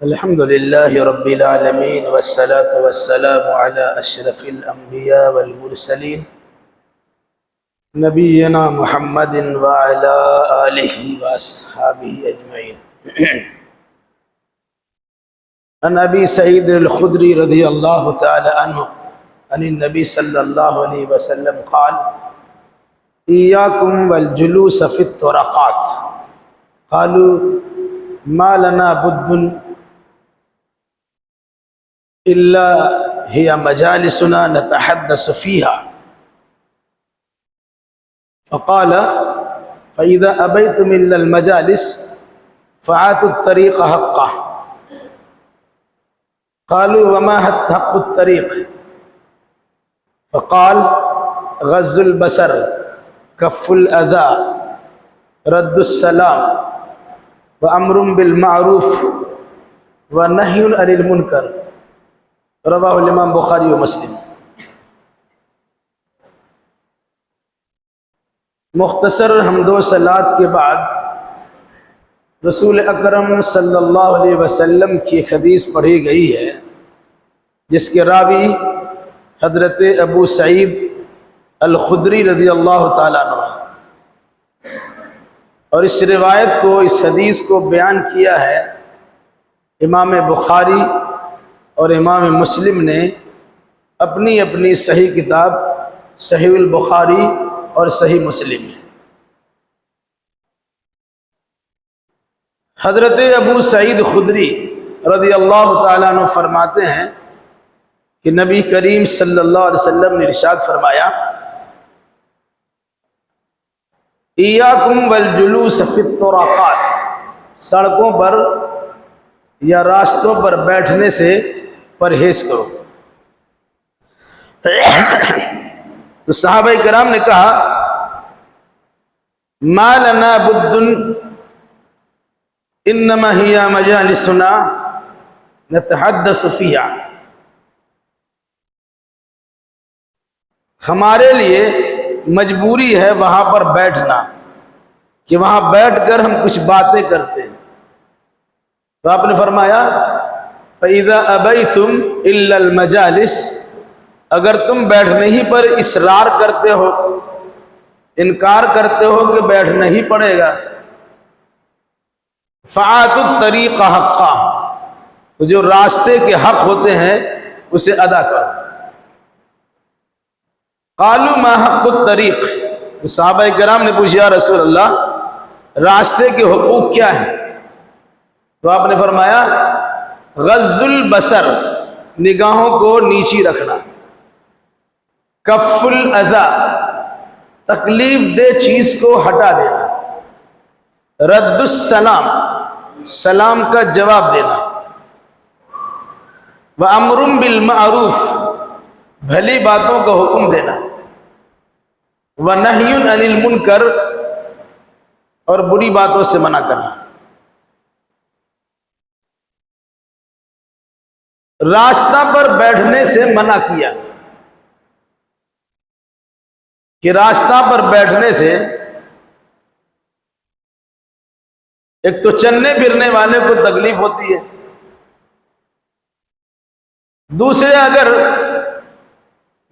الحمد لله رب العالمين والصلاة والسلام على أشرف الأنبياء والمرسلين نبينا محمد وعلى آله وأصحابه أجمعين. عن أبي سعيد الخدري رضي الله تعالى عنه عن النبي صلى الله عليه وسلم قال: إياكم والجلوس في الطرقات. قالوا: ما لنا بد إلا هي مجالسنا نتحدث فيها. فقال: فإذا أبيتم إلا المجالس فآتوا الطريق حقه. قالوا: وما حق الطريق؟ فقال: غض البصر، كف الأذى، رد السلام، وأمر بالمعروف ونهي عن المنكر. رواہ الامام بخاری و مسلم. مختصر حمد و صلوات کے بعد رسول اکرم صلی اللہ علیہ وسلم کی ایک حدیث پڑھی گئی ہے جس کے راوی حضرت ابو سعید الخدری رضی اللہ تعالیٰ عنہ، اور اس روایت کو، اس حدیث کو بیان کیا ہے امام بخاری اور امام مسلم نے اپنی اپنی صحیح کتاب صحیح البخاری اور صحیح مسلم میں. حضرت ابو سعید خدری رضی اللہ تعالیٰ عنہ فرماتے ہیں کہ نبی کریم صلی اللہ علیہ وسلم نے ارشاد فرمایا: ایاکم والجلوس فی الطرقات، سڑکوں پر یا راستوں پر بیٹھنے سے پرہیز کرو. تو صحابہ کرام نے کہا: ما لنا بد انما ہی مجالسنا نتحدث فیہا. ہمارے لیے مجبوری ہے وہاں پر بیٹھنا، کہ وہاں بیٹھ کر ہم کچھ باتیں کرتے ہیں. تو آپ نے فرمایا: فَإِذَا أَبَيْتُمْ إِلَّا الْمَجَالِسِ، اگر تم بیٹھنے ہی پر اصرار کرتے ہو، انکار کرتے ہو کہ بیٹھنا ہی پڑے گا، فَآتُوا الطَّرِيقَ حَقَّهُ، تو جو راستے کے حق ہوتے ہیں اسے ادا کرو. قالوا ما حق الطریق، صحابہ کرام نے پوچھا: یا رسول اللہ، راستے کے حقوق کیا ہیں؟ تو آپ نے فرمایا: غض البصر، نگاہوں کو نیچی رکھنا، کف الاذى، تکلیف دہ چیز کو ہٹا دینا، رد السلام، سلام کا جواب دینا، وامر بالمعروف، بھلی باتوں کا حکم دینا، ونہی عن المنکر، اور بری باتوں سے منع کرنا. راستہ پر بیٹھنے سے منع کیا کہ راستہ پر بیٹھنے سے ایک تو چلنے پھرنے والے کو تکلیف ہوتی ہے، دوسرے اگر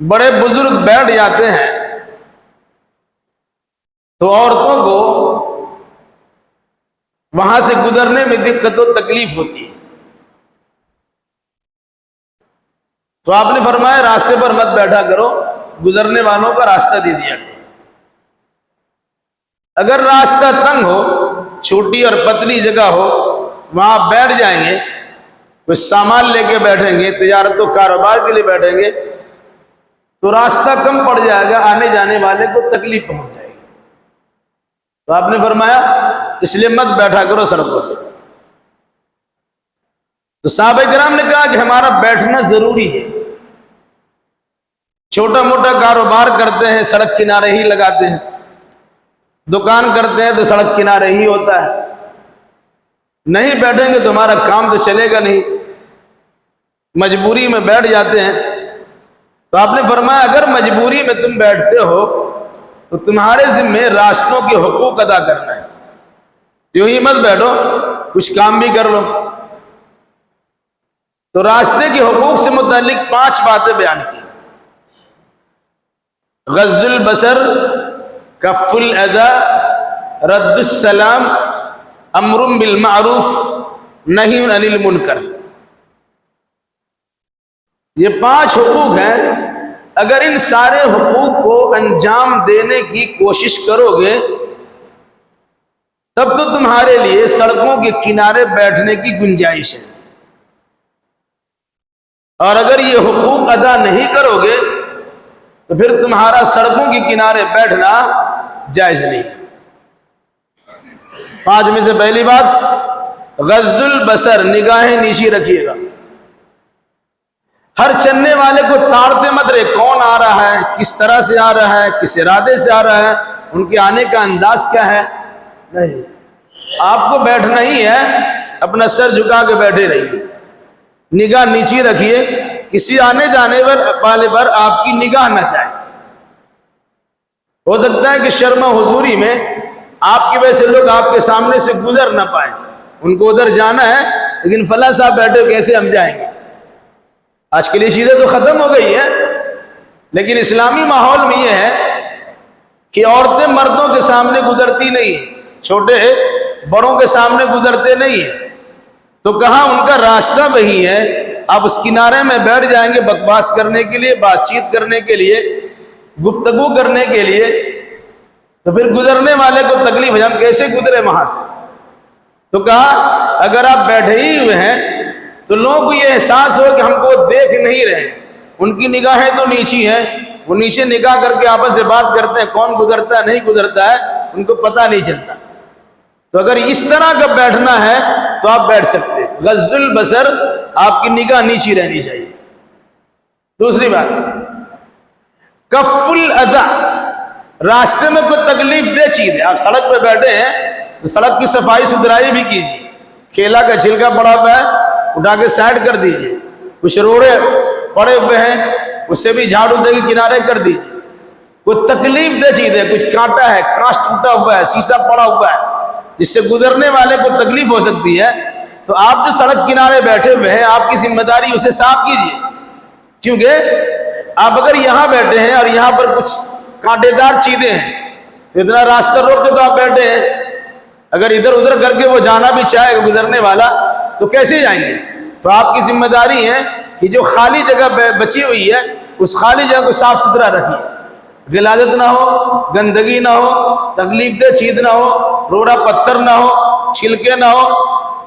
بڑے بزرگ بیٹھ جاتے ہیں تو عورتوں کو وہاں سے گزرنے میں دقت و تکلیف ہوتی ہے. تو آپ نے فرمایا: راستے پر مت بیٹھا کرو، گزرنے والوں کا راستہ دے دیا کرو. اگر راستہ تنگ ہو، چھوٹی اور پتلی جگہ ہو، وہاں بیٹھ جائیں گے، کچھ سامان لے کے بیٹھیں گے، تجارت و کاروبار کے لیے بیٹھیں گے، تو راستہ کم پڑ جائے گا، آنے جانے والے کو تکلیف پہنچ جائے گی. تو آپ نے فرمایا اس لیے مت بیٹھا کرو سڑکوں پہ. تو صحابہ کرام نے کہا کہ ہمارا بیٹھنا ضروری ہے. چھوٹا موٹا کاروبار کرتے ہیں، سڑک کنارے ہی لگاتے ہیں، دکان کرتے ہیں تو سڑک کنارے ہی ہوتا ہے. نہیں بیٹھیں گے تو ہمارا کام تو چلے گا نہیں، مجبوری میں بیٹھ جاتے ہیں. تو آپ نے فرمایا اگر مجبوری میں تم بیٹھتے ہو تو تمہارے ذمہ راستوں کے حقوق ادا کرنا ہے. یوں ہی مت بیٹھو، کچھ کام بھی کر لو. تو راستے کے حقوق سے متعلق 5 باتیں بیان کی. غض البصر، کف الاذى، رد السلام، امر بالمعروف، نہی عن المنکر. یہ 5 حقوق ہیں. اگر ان سارے حقوق کو انجام دینے کی کوشش کرو گے تب تو تمہارے لیے سڑکوں کے کنارے بیٹھنے کی گنجائش ہے. اور اگر یہ حقوق ادا نہیں کرو گے تو پھر تمہارا سڑکوں کے کنارے بیٹھنا جائز نہیں. 5 میں سے پہلی بات، غض البصر، نگاہیں نیچی رکھیے گا. ہر چلنے والے کو تاڑتے مت رہے، کون آ رہا ہے، کس طرح سے آ رہا ہے، کس ارادے سے آ رہا ہے، ان کے آنے کا انداز کیا ہے. نہیں، آپ کو بیٹھنا ہی ہے، اپنا سر جھکا کے بیٹھے رہیے، نگاہ نیچی رکھیے، کسی آنے جانے والے پر آپ کی نگاہ نہ جائے. ہو سکتا ہے کہ شرم حضوری میں آپ کی وجہ سے لوگ آپ کے سامنے سے گزر نہ پائیں، ان کو ادھر جانا ہے لیکن فلاں صاحب بیٹھے کیسے ہم جائیں گے. آج کے لیے چیزیں تو ختم ہو گئی ہیں، لیکن اسلامی ماحول میں یہ ہے کہ عورتیں مردوں کے سامنے گزرتی نہیں ہیں، چھوٹے بڑوں کے سامنے گزرتے نہیں ہیں. تو کہاں ان کا راستہ وہی ہے، آپ اس کنارے میں بیٹھ جائیں گے بکواس کرنے کے لیے، بات چیت کرنے کے لیے، گفتگو کرنے کے لیے، تو پھر گزرنے والے کو تکلیف ہے، ہم کیسے گزرے وہاں سے. تو کہا اگر آپ بیٹھے ہی ہوئے ہیں تو لوگوں کو یہ احساس ہو کہ ہم کو دیکھ نہیں رہے، ان کی نگاہیں تو نیچی ہیں، وہ نیچے نگاہ کر کے آپس سے بات کرتے ہیں، کون گزرتا ہے نہیں گزرتا ہے ان کو پتہ نہیں چلتا. تو اگر اس طرح کا بیٹھنا ہے تو آپ بیٹھ سکتے ہیں. غض البصر، آپ کی نگاہ نیچی رہنی چاہیے. دوسری بات، کف الاذى، راستے میں کوئی تکلیف دہ چیز ہے، آپ سڑک پہ بیٹھے ہیں تو سڑک کی صفائی ستھرائی بھی کیجیے. کیلا کا چھلکا پڑا ہوا ہے اٹھا کے سائڈ کر دیجیے، کچھ روڑے پڑے ہوئے ہیں اسے بھی جھاڑو دے کے کنارے کر دیجیے. کوئی تکلیف دہ چیز ہے، کچھ کانٹا ہے، کانچ ٹوٹا ہوا ہے، شیشہ پڑا ہوا ہے جس سے گزرنے والے کو تکلیف ہو سکتی ہے، تو آپ جو سڑک کنارے بیٹھے ہوئے ہیں آپ کی ذمہ داری اسے صاف کیجیے. کیونکہ آپ اگر یہاں بیٹھے ہیں اور یہاں پر کچھ کانٹے دار چیزیں ہیں تو اتنا راستہ روک کے تو آپ بیٹھے ہیں، اگر ادھر ادھر کر کے وہ جانا بھی چاہے گا گزرنے والا تو کیسے جائیں گے. تو آپ کی ذمہ داری ہے کہ جو خالی جگہ بچی ہوئی ہے اس خالی جگہ کو صاف ستھرا رکھیے، غلاظت نہ ہو، گندگی نہ ہو، تکلیف دہ چیز نہ ہو، روڑا پتھر نہ ہو، چھلکے نہ ہو،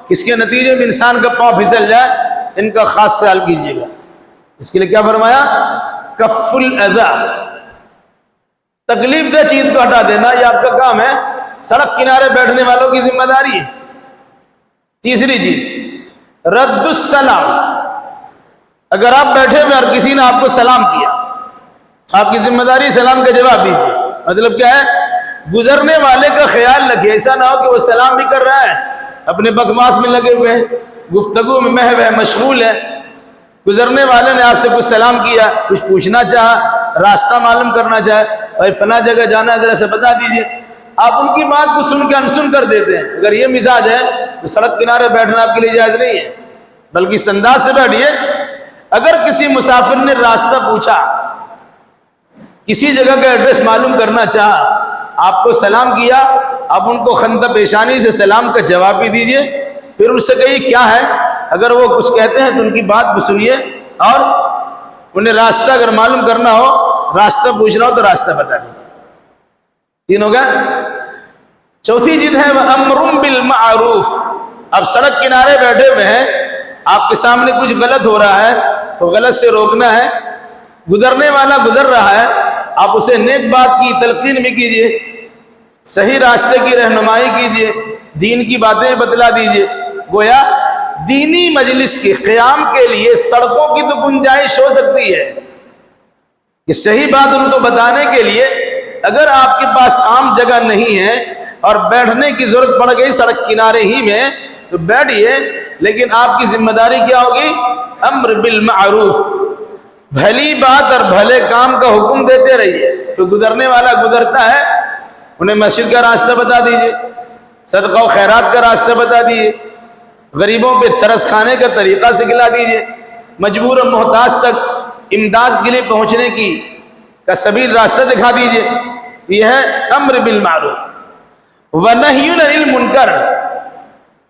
اس کے نتیجے میں انسان کا پاؤں پھسل جائے، ان کا خاص خیال کیجیے گا. اس کے لیے کیا فرمایا، کف الاذى، تکلیف دہ چیز کو ہٹا دینا، یہ آپ کا کام ہے، سڑک کنارے بیٹھنے والوں کی ذمہ داری ہے. تیسری چیز، رد السلام، اگر آپ بیٹھے ہوئے اور کسی نے آپ کو سلام کیا، آپ کی ذمہ داری سلام کا جواب دیجیے. مطلب کیا ہے، گزرنے والے کا خیال رکھیے، ایسا نہ ہو کہ وہ سلام بھی کر رہا ہے اپنے بکواس میں لگے ہوئے ہیں، گفتگو میں محو ہے، مشغول ہے. گزرنے والے نے آپ سے کچھ سلام کیا، کچھ پوچھنا چاہا، راستہ معلوم کرنا چاہے، بھائی فلاں جگہ جانا ہے ذرا سے بتا دیجیے، آپ ان کی بات کو سن کے انسن کر دیتے ہیں. اگر یہ مزاج ہے تو سڑک کنارے بیٹھنا آپ کے لیے جائز نہیں ہے، بلکہ اس انداز سے بیٹھیے. اگر کسی مسافر نے راستہ پوچھا، کسی جگہ کا ایڈریس معلوم کرنا چاہا، آپ کو سلام کیا، آپ ان کو خندہ پیشانی سے سلام کا جواب بھی دیجیے، پھر ان سے کہیے کیا ہے، اگر وہ کچھ کہتے ہیں تو ان کی بات بھی سنیے، اور انہیں راستہ اگر معلوم کرنا ہو، راستہ پوچھنا ہو تو راستہ بتا دیجیے. 3 ہو گیا. چوتھی چیز ہے امر بالمعروف، اب سڑک کنارے بیٹھے ہوئے ہیں، آپ کے سامنے کچھ غلط ہو رہا ہے تو غلط سے روکنا ہے. گزرنے والا گزر رہا ہے، آپ اسے نیک بات کی تلقین بھی کیجیے، صحیح راستے کی رہنمائی کیجیے، دین کی باتیں بتلا دیجیے. گویا دینی مجلس کے قیام کے لیے سڑکوں کی تو گنجائش ہو سکتی ہے کہ صحیح بات ان کو بتانے کے لیے اگر آپ کے پاس عام جگہ نہیں ہے اور بیٹھنے کی ضرورت پڑ گئی سڑک کنارے ہی میں تو بیٹھیے، لیکن آپ کی ذمہ داری کیا ہوگی، امر بالمعروف، بھلی بات اور بھلے کام کا حکم دیتے رہیے. تو گزرنے والا گزرتا ہے انہیں مسجد کا راستہ بتا دیجیے، صدقہ و خیرات کا راستہ بتا دیجیے، غریبوں پہ ترس کھانے کا طریقہ سکھلا دیجئے، مجبور و محتاج تک امداد کے لیے پہنچنے کا سبیل راستہ دکھا دیجئے۔ یہ ہے امر بالمعروف ونہی عن المنکر،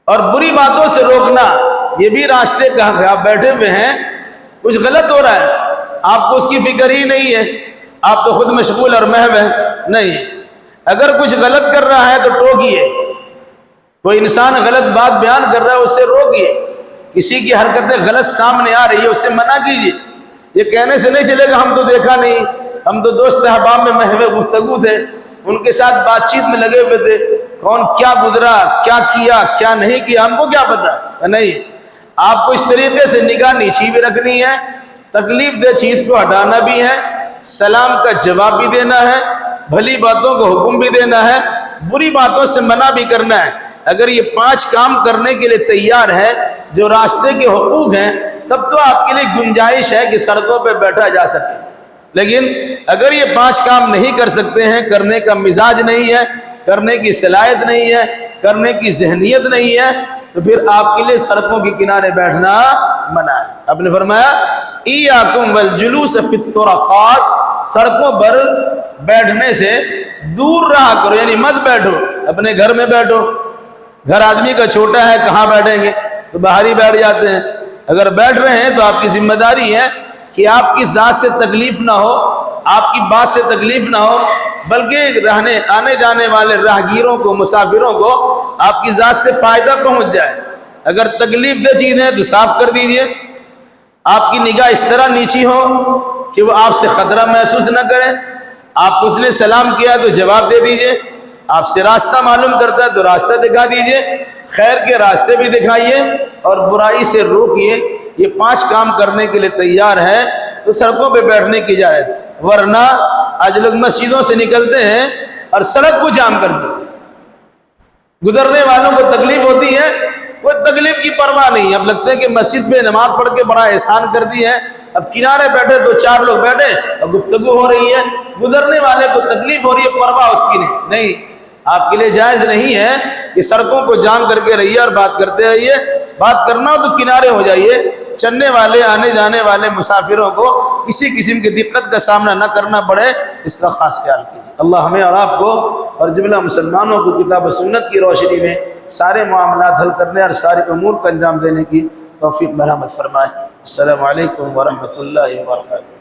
اور بری باتوں سے روکنا، یہ بھی راستے کہاں کہ آپ بیٹھے ہوئے ہیں، کچھ غلط ہو رہا ہے، آپ کو اس کی فکر ہی نہیں ہے، آپ تو خود مشغول اور محو ہیں، نہیں، اگر کچھ غلط کر رہا ہے تو ٹوکیے، کوئی انسان غلط بات بیان کر رہا ہے اس سے روکیے، کسی کی حرکتیں غلط سامنے آ رہی ہے اس سے منع کیجیے۔ یہ کہنے سے نہیں چلے گا ہم تو دیکھا نہیں، ہم تو دوست احباب میں محو گفتگو تھے، ان کے ساتھ بات چیت میں لگے ہوئے تھے، کون کیا گزرا، کیا کیا، کیا نہیں کیا، ہم کو کیا پتا، نہیں، آپ کو اس طریقے سے نگاہ نیچی بھی رکھنی ہے، تکلیف دہ چیز کو ہٹانا بھی ہے، سلام کا جواب بھی دینا ہے، بھلی باتوں کو حکم بھی دینا ہے، بری باتوں سے منع بھی کرنا ہے۔ اگر یہ 5 کام کرنے کے لیے تیار ہے جو راستے کے حقوق ہیں، تب تو آپ کے لیے گنجائش ہے کہ سڑکوں پہ بیٹھا جا سکے، لیکن اگر یہ 5 کام نہیں کر سکتے ہیں، کرنے کا مزاج نہیں ہے، کرنے کی صلاحیت نہیں ہے، کرنے کی ذہنیت نہیں ہے، تو پھر آپ کے لیے سڑکوں کے کنارے بیٹھنا منع ہے۔ آپ نے فرمایا ایاکم والجلوس فی الطرقات، سڑکوں پر بیٹھنے سے دور رہا کرو، یعنی مت بیٹھو، اپنے گھر میں بیٹھو، گھر آدمی کا چھوٹا ہے، کہاں بیٹھیں گے، تو باہر ہی بیٹھ جاتے ہیں، اگر بیٹھ رہے ہیں تو آپ کی ذمہ داری ہے کہ آپ کی ذات سے تکلیف نہ ہو، آپ کی بات سے تکلیف نہ ہو، بلکہ آنے جانے والے راہگیروں کو، مسافروں کو آپ کی ذات سے فائدہ پہنچ جائے۔ اگر تکلیف دہ چیز ہے تو صاف کر دیجئے، آپ کی نگاہ اس طرح نیچی ہو کہ وہ آپ سے خطرہ محسوس نہ کرے، آپ کو اس نے سلام کیا تو جواب دے دیجئے، آپ سے راستہ معلوم کرتا ہے تو راستہ دکھا دیجئے، خیر کے راستے بھی دکھائیے اور برائی سے روکیے۔ یہ 5 کام کرنے کے لیے تیار ہے تو سڑکوں پہ بیٹھنے کی اجازت، ورنہ آج لوگ مسجدوں سے نکلتے ہیں اور سڑک کو جام کر دیتے ہیں، گزرنے والوں کو تکلیف ہوتی ہے، کوئی تکلیف کی پرواہ نہیں، اب لگتے ہیں کہ مسجد میں نماز پڑھ کے بڑا احسان کر دی ہے، اب کنارے بیٹھے 2-4 لوگ بیٹھے اور گفتگو ہو رہی ہے، گزرنے والے کو تکلیف ہو رہی ہے، پرواہ اس کی نہیں، آپ کے لیے جائز نہیں ہے کہ سڑکوں کو جام کر کے رہیے اور بات کرتے رہیے، بات کرنا ہو تو کنارے ہو جائیے، چلنے والے آنے جانے والے مسافروں کو کسی قسم کی دقت کا سامنا نہ کرنا پڑے، اس کا خاص خیال کیجیے۔ اللہ ہمیں اور آپ کو اور جملہ مسلمانوں کو کتاب و سنت کی روشنی میں سارے معاملات حل کرنے اور سارے امور کو انجام دینے کی توفیق مرحمت فرمائے۔ السلام علیکم ورحمۃ اللہ وبرکاتہ۔